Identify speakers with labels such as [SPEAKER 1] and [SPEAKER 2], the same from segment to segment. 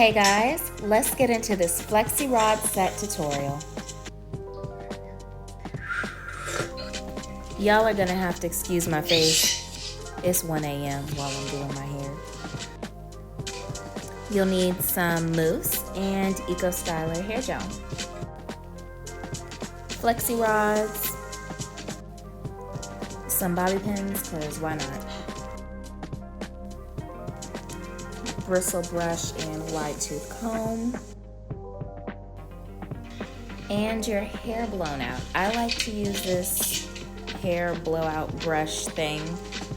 [SPEAKER 1] Hey guys, let's get into this Flexi rod set tutorial. Y'all are gonna have to excuse my face. It's 1 a.m. while I'm doing my hair. You'll need some mousse and Eco Styler hair gel, Flexi rods, some bobby pins, cause why not? Bristle brush and wide tooth comb, and your hair blown out. I like to use this hair blowout brush thing,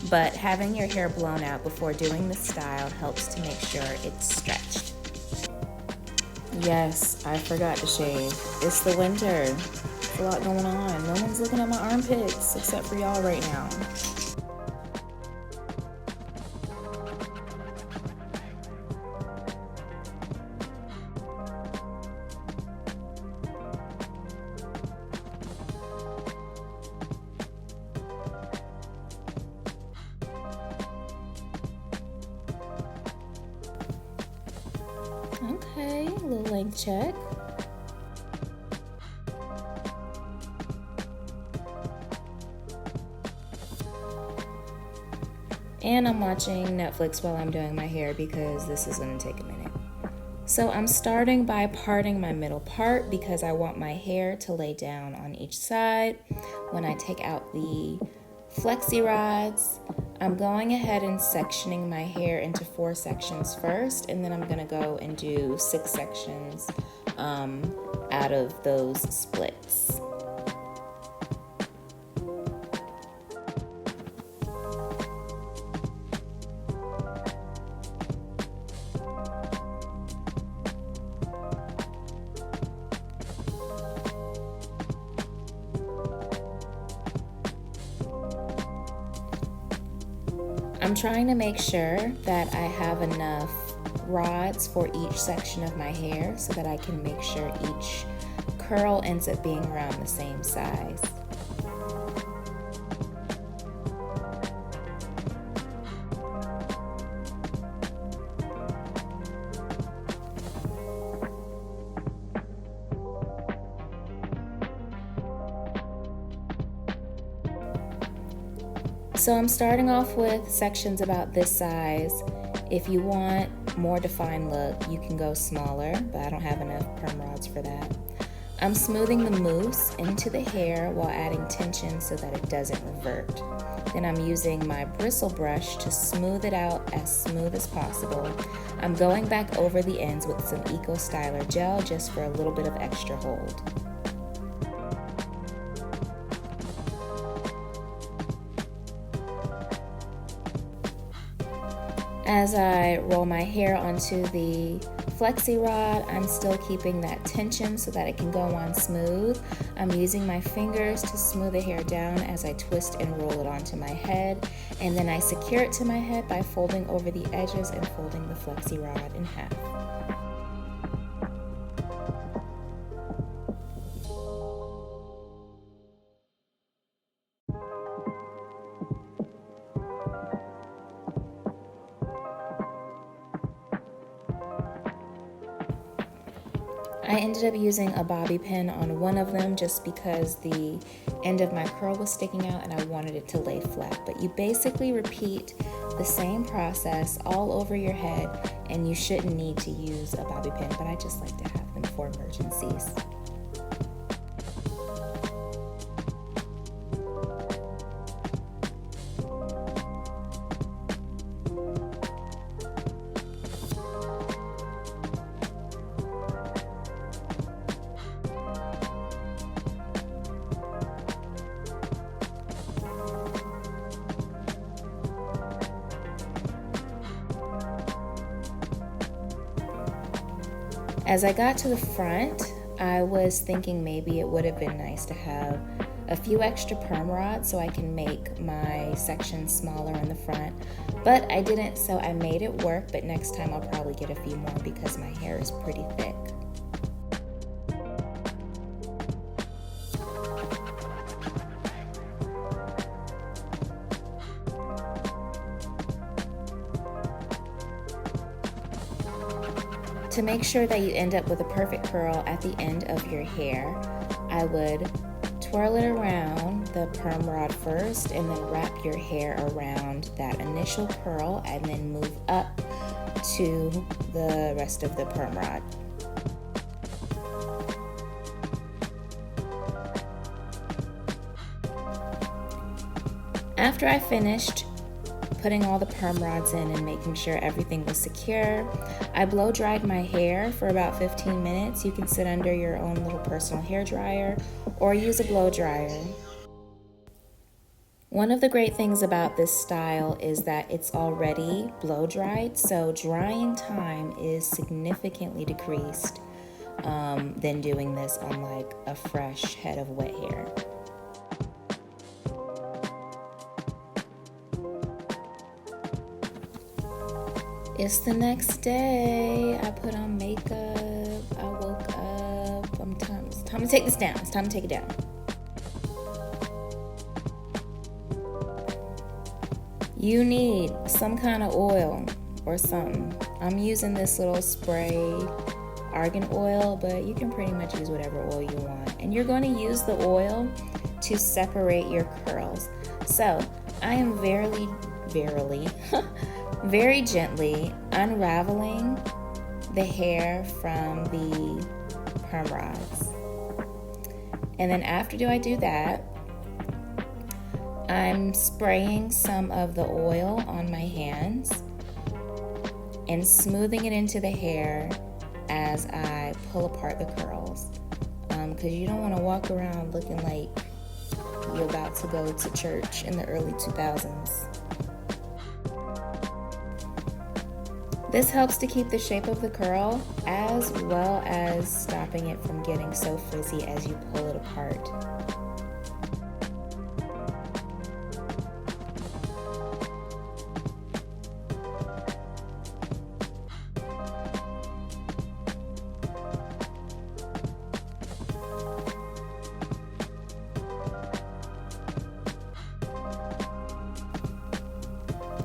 [SPEAKER 1] but having your hair blown out before doing the style helps to make sure it's stretched. Yes, I forgot to shave. It's the winter. There's a lot going on. No one's looking at my armpits except for y'all right now. Okay, a little length check. And I'm watching Netflix while I'm doing my hair because this is going to take a minute. So I'm starting by parting my middle part because I want my hair to lay down on each side. When I take out the Flexi rods, I'm going ahead and sectioning my hair into 4 sections first, and then I'm gonna go and do 6 sections out of those splits. I'm trying to make sure that I have enough rods for each section of my hair so that I can make sure each curl ends up being around the same size. So I'm starting off with sections about this size. If you want more defined look, you can go smaller, but I don't have enough perm rods for that. I'm smoothing the mousse into the hair while adding tension so that it doesn't revert. Then I'm using my bristle brush to smooth it out as smooth as possible. I'm going back over the ends with some Eco Styler gel just for a little bit of extra hold. As I roll my hair onto the Flexi rod, I'm still keeping that tension so that it can go on smooth. I'm using my fingers to smooth the hair down as I twist and roll it onto my head, and then I secure it to my head by folding over the edges and folding the Flexi rod in half. I ended up using a bobby pin on one of them just because the end of my curl was sticking out and I wanted it to lay flat. But you basically repeat the same process all over your head, and you shouldn't need to use a bobby pin, but I just like to have them for emergencies. As I got to the front, I was thinking maybe it would have been nice to have a few extra perm rods so I can make my section smaller in the front, but I didn't, so I made it work, but next time I'll probably get a few more because my hair is pretty thick. to make sure that you end up with a perfect curl at the end of your hair, I would twirl it around the perm rod first and then wrap your hair around that initial curl and then move up to the rest of the perm rod. After I finished putting all the perm rods in and making sure everything was secure, I blow dried my hair for about 15 minutes. You can sit under your own little personal hair dryer or use a blow dryer. One of the great things about this style is that it's already blow dried, so drying time is significantly decreased than doing this on like a fresh head of wet hair. It's the next day. I put on makeup. I woke up. It's time to take this down. It's time to take it down. You need some kind of oil or something. I'm using this little spray argan oil, but you can pretty much use whatever oil you want. And you're going to use the oil to separate your curls. So I am very gently unraveling the hair from the perm rods. And then after I do that, I'm spraying some of the oil on my hands and smoothing it into the hair as I pull apart the curls. Because you don't want to walk around looking like you're about to go to church in the early 2000s. This helps to keep the shape of the curl as well as stopping it from getting so frizzy as you pull it apart.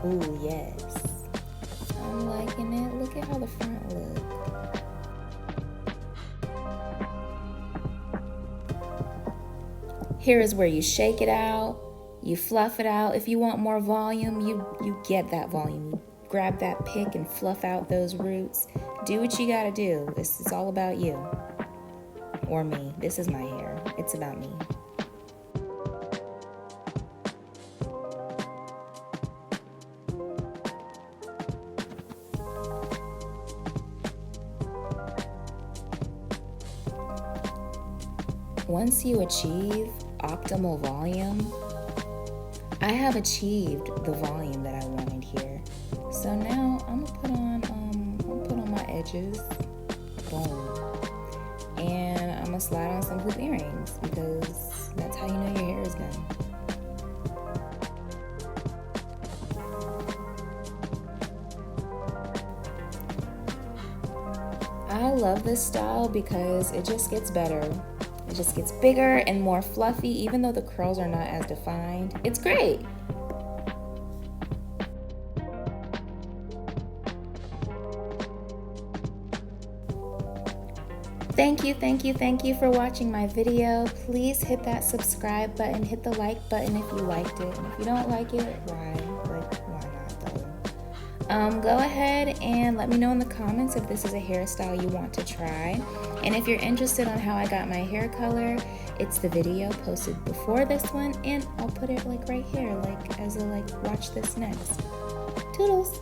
[SPEAKER 1] Ooh, yes. I'm liking it. Look at how the front looks. Here is where you shake it out, you fluff it out. If you want more volume, you get that volume. You grab that pick and fluff out those roots. Do what you gotta do. It's all about you. Or me. This is my hair. It's about me. Once you achieve optimal volume, I have achieved the volume that I wanted here. So now I'm gonna put on my edges, boom, and I'm gonna slide on some hoop earrings because that's how you know your hair is done. I love this style because it just gets better. It just gets bigger and more fluffy, even though the curls are not as defined. It's great. Thank you for watching my video. Please hit that subscribe button, hit the like button if you liked it. And if you don't like it, why? Like, why not though? Go ahead and let me know in the comments if this is a hairstyle you want to try. And if you're interested on how I got my hair color, it's the video posted before this one, and I'll put it like right here, like as a watch this next. Toodles!